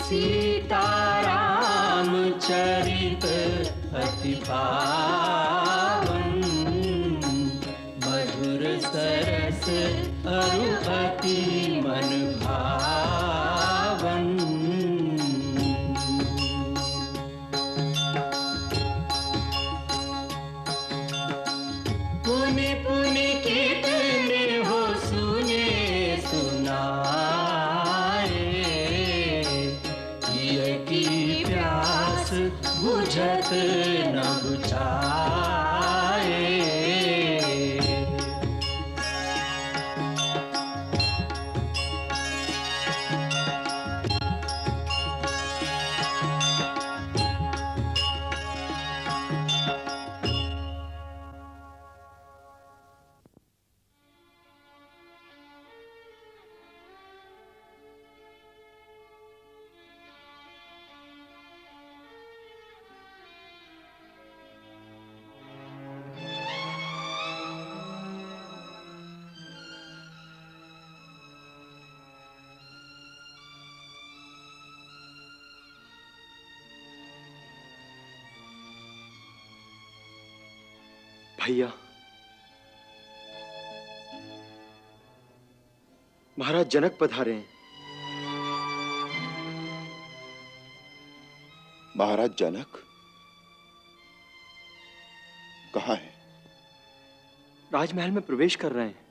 सीताराम चरित अति पावन, मधुर सरस अरु अति मन भावन। पुनि पुनि कितने हो सुने सुनाए, पिय की प्यास बुझत न बुझाए। भैया, महाराज जनक पधारे हैं। महाराज जनक कहाँ है? राजमहल में प्रवेश कर रहे हैं।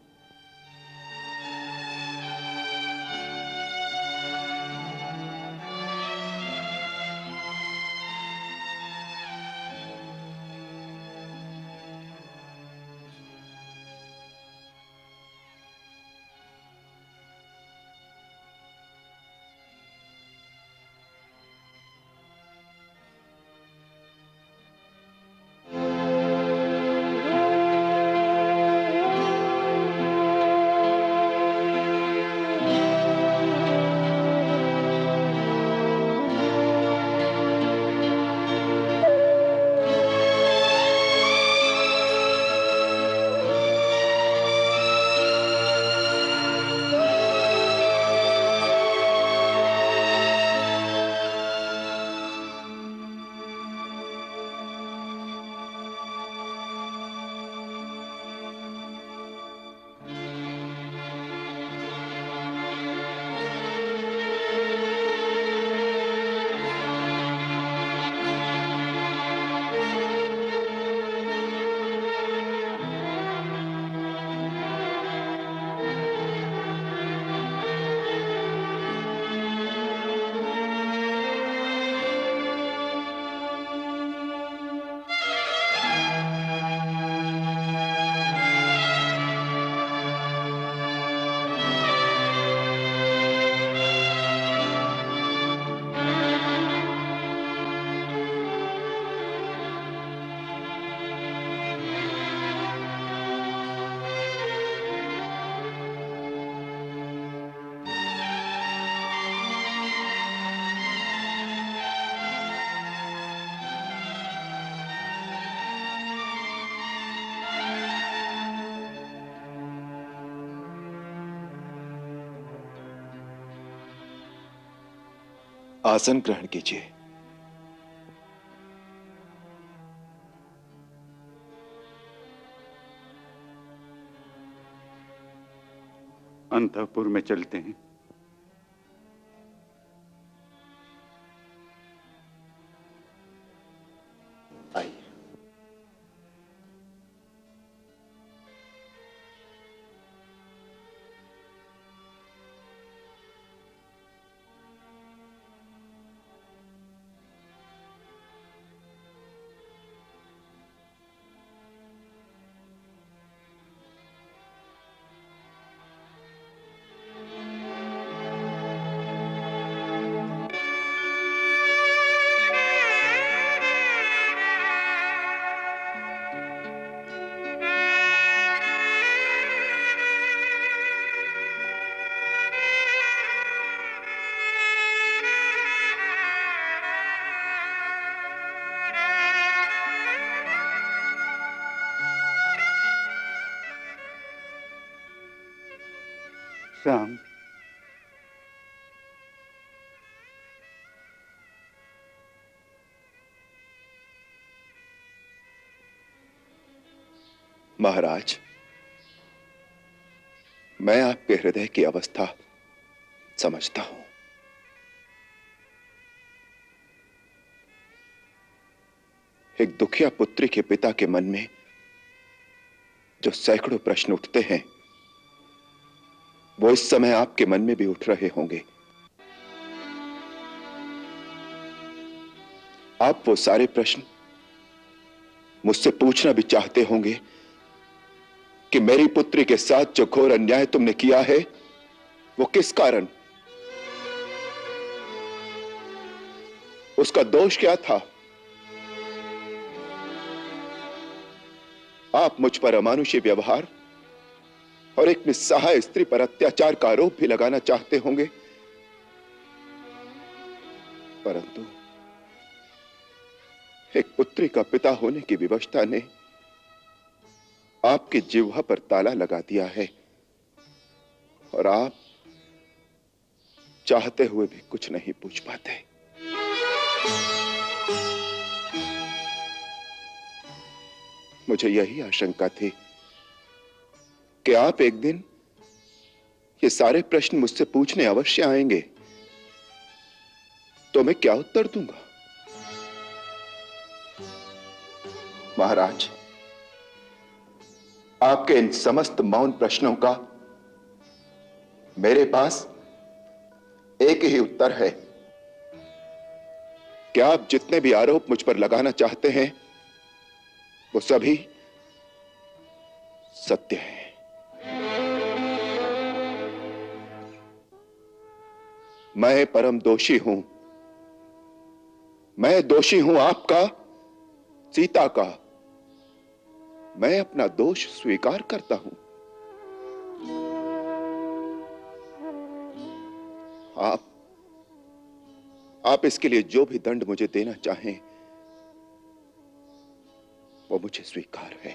आसन ग्रहण कीजिए। अंतःपुर में चलते हैं। आइए। श्याम, महाराज, मैं आपके हृदय की अवस्था समझता हूं। एक दुखिया पुत्री के पिता के मन में जो सैकड़ों प्रश्न उठते हैं, वो इस समय आपके मन में भी उठ रहे होंगे। आप वो सारे प्रश्न मुझसे पूछना भी चाहते होंगे कि मेरी पुत्री के साथ जो घोर अन्याय तुमने किया है, वो किस कारण, उसका दोष क्या था। आप मुझ पर अमानुषी व्यवहार और एक निस्सहाय स्त्री पर अत्याचार का आरोप भी लगाना चाहते होंगे, परंतु एक पुत्री का पिता होने की विवशता ने आपकी जिह्वा पर ताला लगा दिया है और आप चाहते हुए भी कुछ नहीं पूछ पाते। मुझे यही आशंका थी कि आप एक दिन ये सारे प्रश्न मुझसे पूछने अवश्य आएंगे, तो मैं क्या उत्तर दूंगा। महाराज, आपके इन समस्त मौन प्रश्नों का मेरे पास एक ही उत्तर है कि आप जितने भी आरोप मुझ पर लगाना चाहते हैं, वो सभी सत्य है। मैं परम दोषी हूं। मैं दोषी हूं आपका, सीता का। मैं अपना दोष स्वीकार करता हूं। आप इसके लिए जो भी दंड मुझे देना चाहें, वो मुझे स्वीकार है।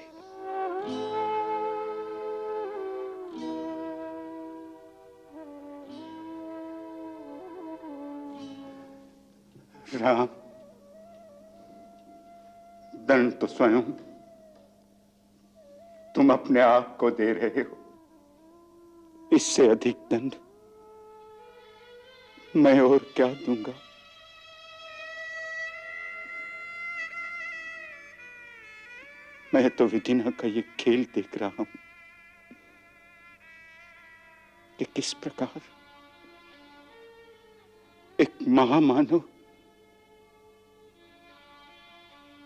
राम, दंड तो स्वयं तुम अपने आप को दे रहे हो। इससे अधिक दंड मैं और क्या दूंगा। मैं तो विधिना का ये खेल देख रहा हूं कि किस प्रकार एक महामानव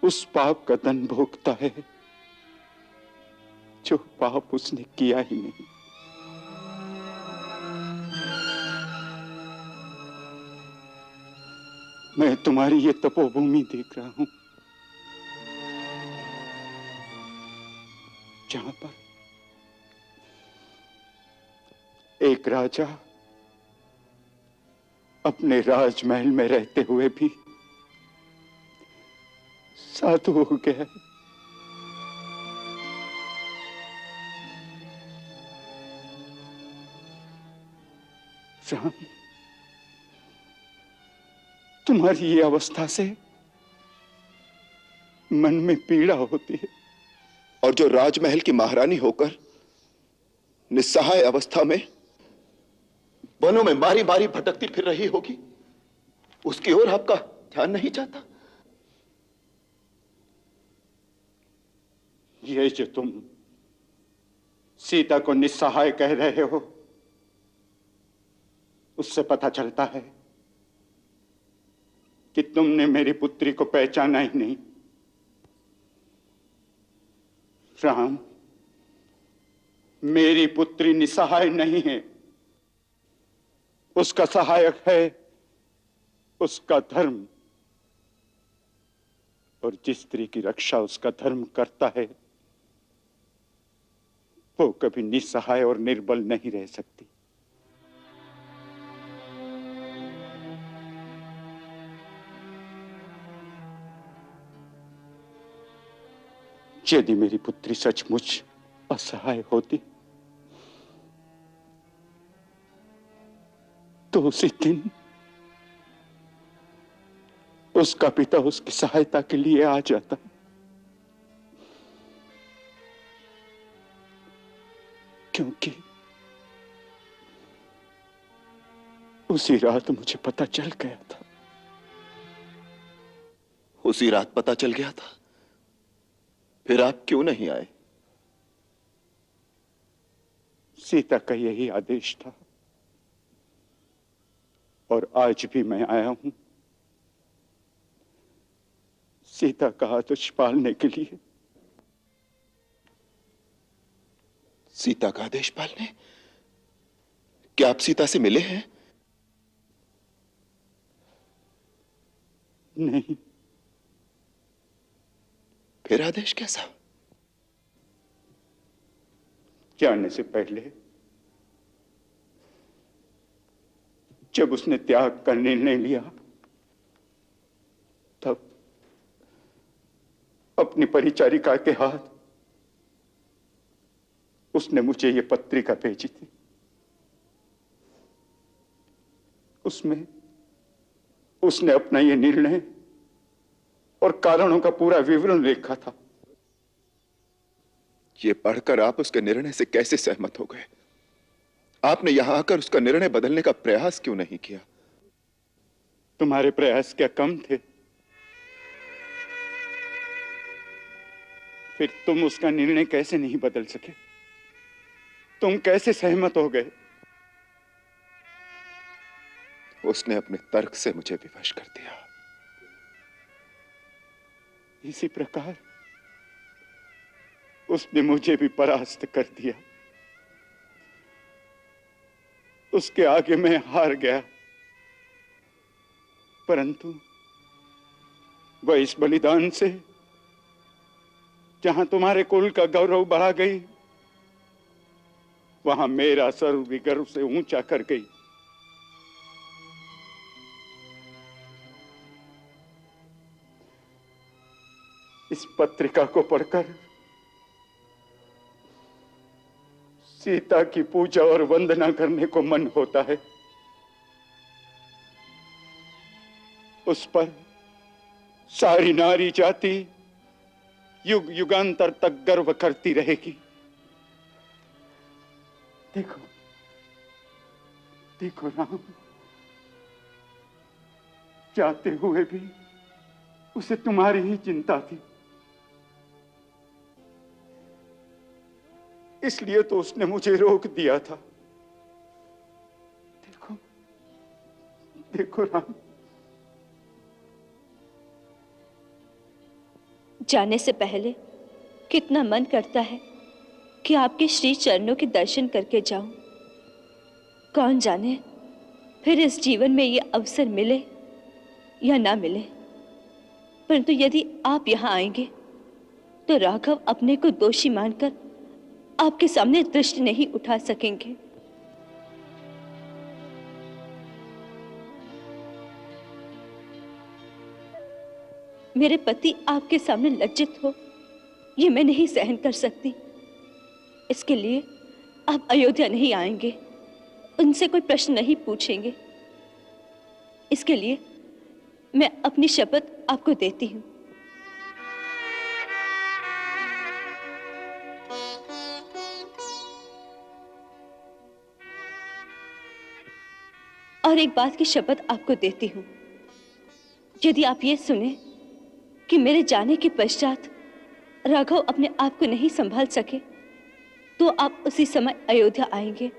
उस पाप का दंड भोगता है जो पाप उसने किया ही नहीं। मैं तुम्हारी ये तपोभूमि देख रहा हूं, जहां पर एक राजा अपने राजमहल में रहते हुए भी साधु हो गया। राम, तुम्हारी ये अवस्था से मन में पीड़ा होती है। और जो राजमहल की महारानी होकर निस्सहाय अवस्था में वनों में मारी मारी भटकती फिर रही होगी, उसकी ओर आपका ध्यान नहीं जाता। ये जो तुम सीता को निस्सहाय कह रहे हो, उससे पता चलता है कि तुमने मेरी पुत्री को पहचाना ही नहीं। राम, मेरी पुत्री निस्सहाय नहीं है, उसका सहायक है उसका धर्म। और जिस स्त्री की रक्षा उसका धर्म करता है, वो कभी निस्सहाय और निर्बल नहीं रह सकती। यदि मेरी पुत्री सचमुच असहाय होती तो उसी दिन उसका पिता उसकी सहायता के लिए आ जाता। उसी रात मुझे पता चल गया था। उसी रात पता चल गया था? फिर आप क्यों नहीं आए? सीता का यही आदेश था और आज भी मैं आया हूं सीता का आदेश पालने के लिए। सीता का आदेश पालने? क्या आप सीता से मिले हैं? नहीं। फिर आदेश कैसा? जाने से पहले जब उसने त्याग का निर्णय लिया तब अपनी परिचारिका के हाथ उसने मुझे ये पत्रिका भेजी थी। उसमें उसने अपना ये निर्णय और कारणों का पूरा विवरण लिखा था। ये पढ़कर आप उसके निर्णय से कैसे सहमत हो गए? आपने यहां आकर उसका निर्णय बदलने का प्रयास क्यों नहीं किया? तुम्हारे प्रयास क्या कम थे? फिर तुम उसका निर्णय कैसे नहीं बदल सके? तुम कैसे सहमत हो गए? उसने अपने तर्क से मुझे विवश कर दिया। इसी प्रकार उसने मुझे भी परास्त कर दिया। उसके आगे मैं हार गया, परंतु वह इस बलिदान से जहां तुम्हारे कुल का गौरव बढ़ा गई, वहां मेरा सर्व भी गर्व से ऊंचा कर गई। इस पत्रिका को पढ़कर सीता की पूजा और वंदना करने को मन होता है। उस पर सारी नारी जाति युग युगांतर तक गर्व करती रहेगी। देखो देखो राम, जाते हुए भी उसे तुम्हारी ही चिंता थी। इसलिए तो उसने मुझे रोक दिया था। देखो देखो राम। जाने से पहले कितना मन करता है कि आपके श्री चरणों के दर्शन करके जाऊं। कौन जाने फिर इस जीवन में ये अवसर मिले या ना मिले, परंतु यदि आप यहां आएंगे तो राघव अपने को दोषी मानकर आपके सामने दृष्टि नहीं उठा सकेंगे। मेरे पति आपके सामने लज्जित हो, ये मैं नहीं सहन कर सकती। इसके लिए आप अयोध्या नहीं आएंगे, उनसे कोई प्रश्न नहीं पूछेंगे। इसके लिए मैं अपनी शपथ आपको देती हूं। और एक बात की शपथ आपको देती हूं, यदि आप ये सुने कि मेरे जाने के पश्चात राघव अपने आप को नहीं संभाल सके, तो आप उसी समय अयोध्या आएंगे,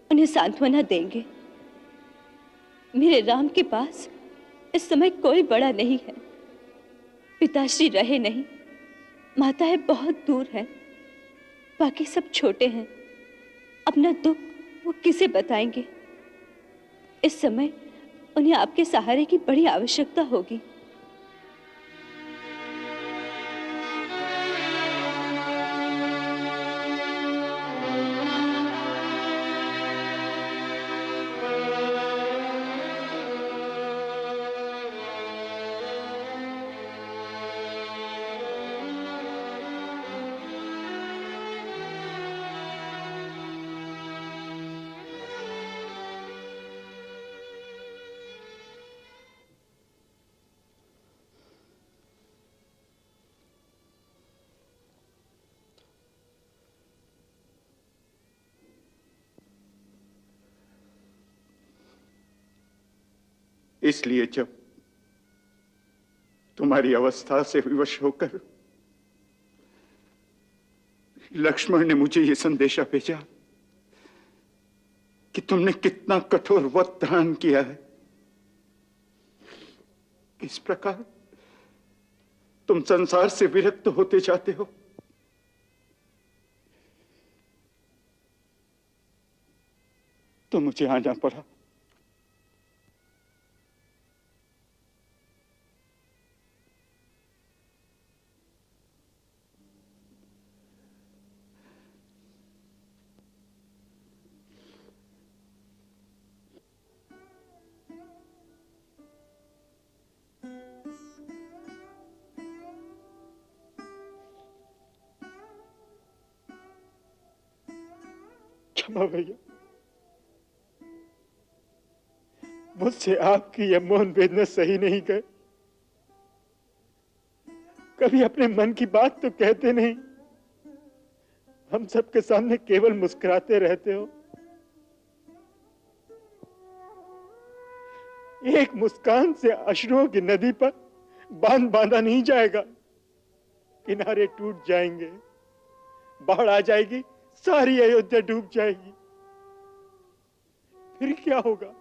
उन्हें सांत्वना देंगे। मेरे राम के पास इस समय कोई बड़ा नहीं है, पिताश्री रहे नहीं, माताएं बहुत दूर हैं, बाकी सब छोटे हैं। अपना दुख वो किसे बताएंगे? इस समय उन्हें आपके सहारे की बड़ी आवश्यकता होगी। इसलिए जब तुम्हारी अवस्था से विवश होकर लक्ष्मण ने मुझे यह संदेशा भेजा कि तुमने कितना कठोर व्रत धारण किया है, इस प्रकार तुम संसार से विरक्त होते जाते हो, तो मुझे आना पड़ा। क्षमा भैया, मुझसे आपकी यह मौन वेदना सही नहीं गए। कभी अपने मन की बात तो कहते नहीं, हम सबके सामने केवल मुस्कुराते रहते हो। एक मुस्कान से अश्रुओं की नदी पर बांध बांधा नहीं जाएगा, किनारे टूट जाएंगे, बाढ़ आ जाएगी, सारी अयोध्या डूब जाएगी, फिर क्या होगा?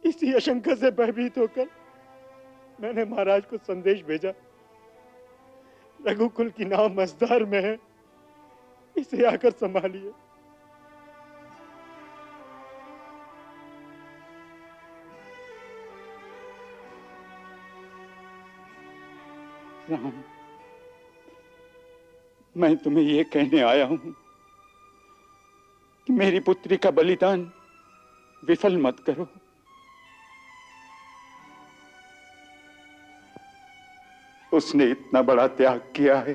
इसी आशंका से भयभीत होकर मैंने महाराज को संदेश भेजा, रघुकुल की नाव मझधार में है, इसे आकर संभालिए। राम, मैं तुम्हें यह कहने आया हूं कि मेरी पुत्री का बलिदान विफल मत करो। उसने इतना बड़ा त्याग किया है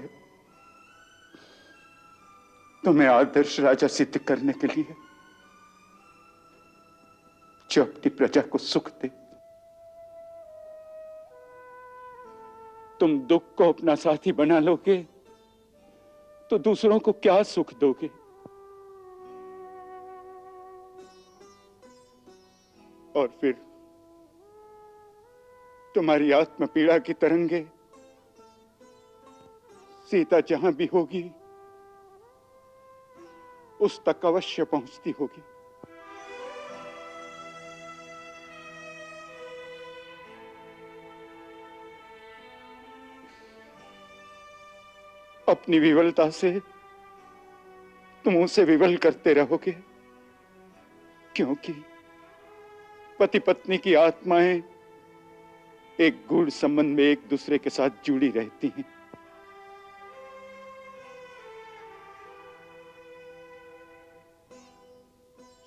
तुम्हें आदर्श राजा सिद्ध करने के लिए, जो अपनी प्रजा को सुख दे। तुम दुख को अपना साथी बना लोगे तो दूसरों को क्या सुख दोगे? और फिर तुम्हारी आत्म पीड़ा की तरंगे सीता जहां भी होगी उस तक अवश्य पहुंचती होगी। अपनी विवलता से तुम उसे विवल करते रहोगे, क्योंकि पति पत्नी की आत्माएं एक गूढ़ संबंध में एक दूसरे के साथ जुड़ी रहती हैं।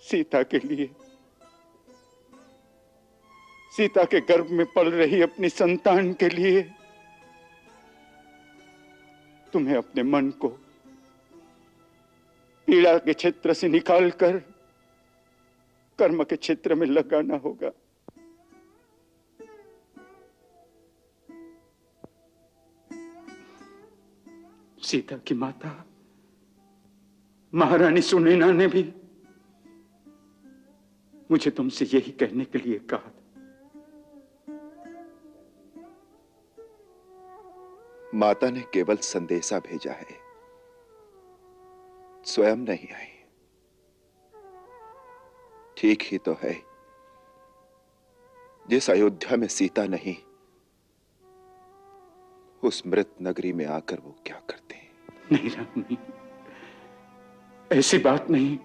सीता के लिए, सीता के गर्भ में पल रही अपनी संतान के लिए तुम्हें अपने मन को पीड़ा के क्षेत्र से निकालकर कर्म के क्षेत्र में लगाना होगा। सीता की माता महारानी सुनैना ने भी मुझे तुमसे यही कहने के लिए कहा था। माता ने केवल संदेशा भेजा है, स्वयं नहीं आई। ठीक ही तो है, जिस अयोध्या में सीता नहीं, उस मृत नगरी में आकर वो क्या करते हैं? नहीं राम, नहीं, ऐसी बात नहीं।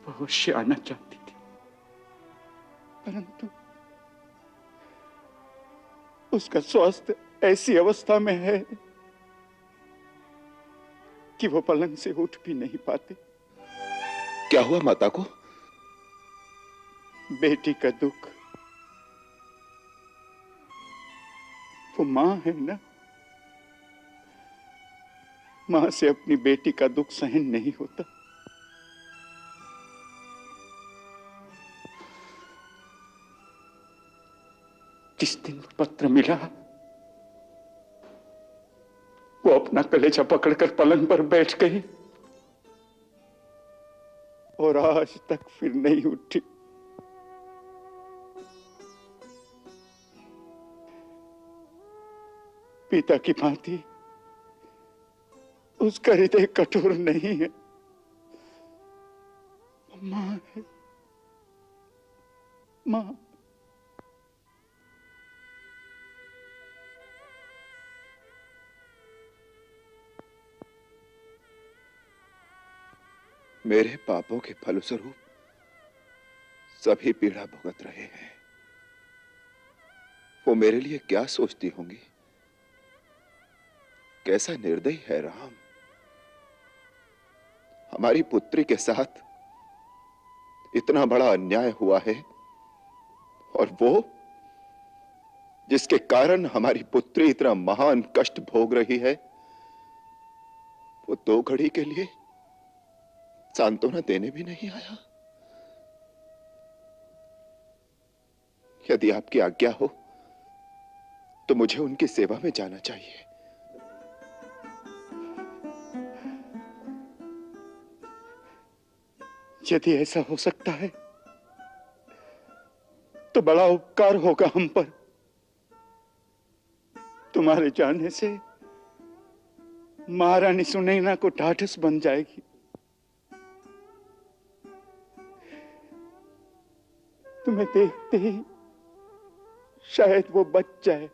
वो अवश्य आना चाहती थी, परंतु उसका स्वास्थ्य ऐसी अवस्था में है कि वो पलंग से उठ भी नहीं पाते। क्या हुआ माता को? बेटी का दुख। वो मां है ना, मां से अपनी बेटी का दुख सहन नहीं होता। जिस दिन पत्र मिला, वो अपना कलेजा पकड़कर पलंग पर बैठ गई और आज तक फिर नहीं उठी। पिता की भांति उसका हृदय कठोर नहीं है, मां है। मां। मेरे पापों के फलस्वरूप सभी पीड़ा भुगत रहे हैं। वो मेरे लिए क्या सोचती होंगी? कैसा निर्दयी है राम। हमारी पुत्री के साथ इतना बड़ा अन्याय हुआ है, और वो जिसके कारण हमारी पुत्री इतना महान कष्ट भोग रही है, वो 2 घड़ी के लिए सांत्वना देने भी नहीं आया। यदि आपकी आज्ञा हो तो मुझे उनकी सेवा में जाना चाहिए। यदि ऐसा हो सकता है तो बड़ा उपकार होगा हम पर। तुम्हारे जाने से महारानी सुनैना को ढाढ़स बन जाएगी। तुम्हें देखते ही शायद वो बच जाए।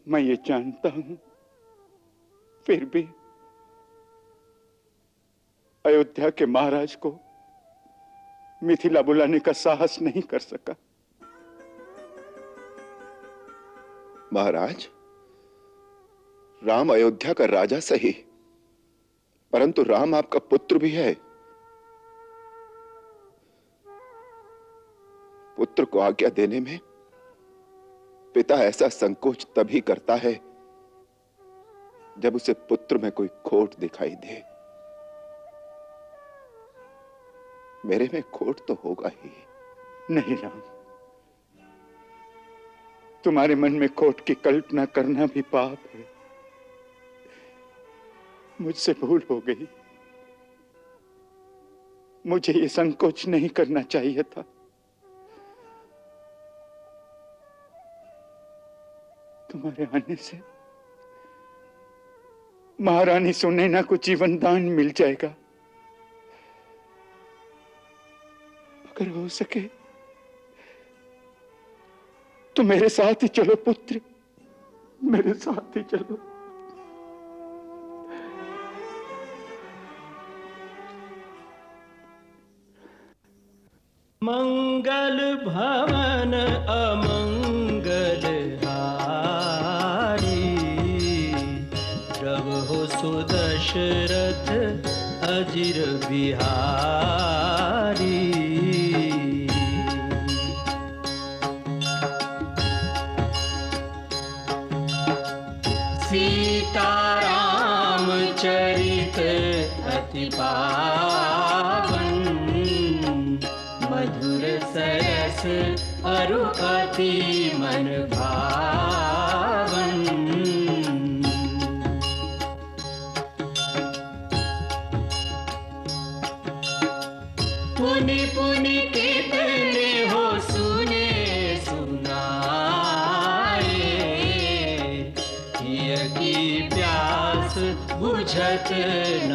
मैं ये जानता हूं, फिर भी अयोध्या के महाराज को मिथिला बुलाने का साहस नहीं कर सका। महाराज, राम अयोध्या का राजा सही, परंतु राम आपका पुत्र भी है। पुत्र को आज्ञा देने में पिता ऐसा संकोच तभी करता है जब उसे पुत्र में कोई खोट दिखाई दे। मेरे में खोट तो होगा ही। नहीं राम, तुम्हारे मन में खोट की कल्पना करना भी पाप है। मुझसे भूल हो गई। मुझे ये संकोच नहीं करना चाहिए था। तुम्हारे आने से महारानी सुनैना को जीवन दान मिल जाएगा। अगर हो सके तो मेरे साथ ही चलो पुत्र, मेरे साथ ही चलो। मंगल भवन अमंगल हारी, प्रभु सुदशरथ अजिर बिहारी। सीताराम चरित अति पावन, मधुर सरस अरु अति मन भावन। पुनि पुनि कितने हो सुने सुनाए, हिय की प्यास बुझत न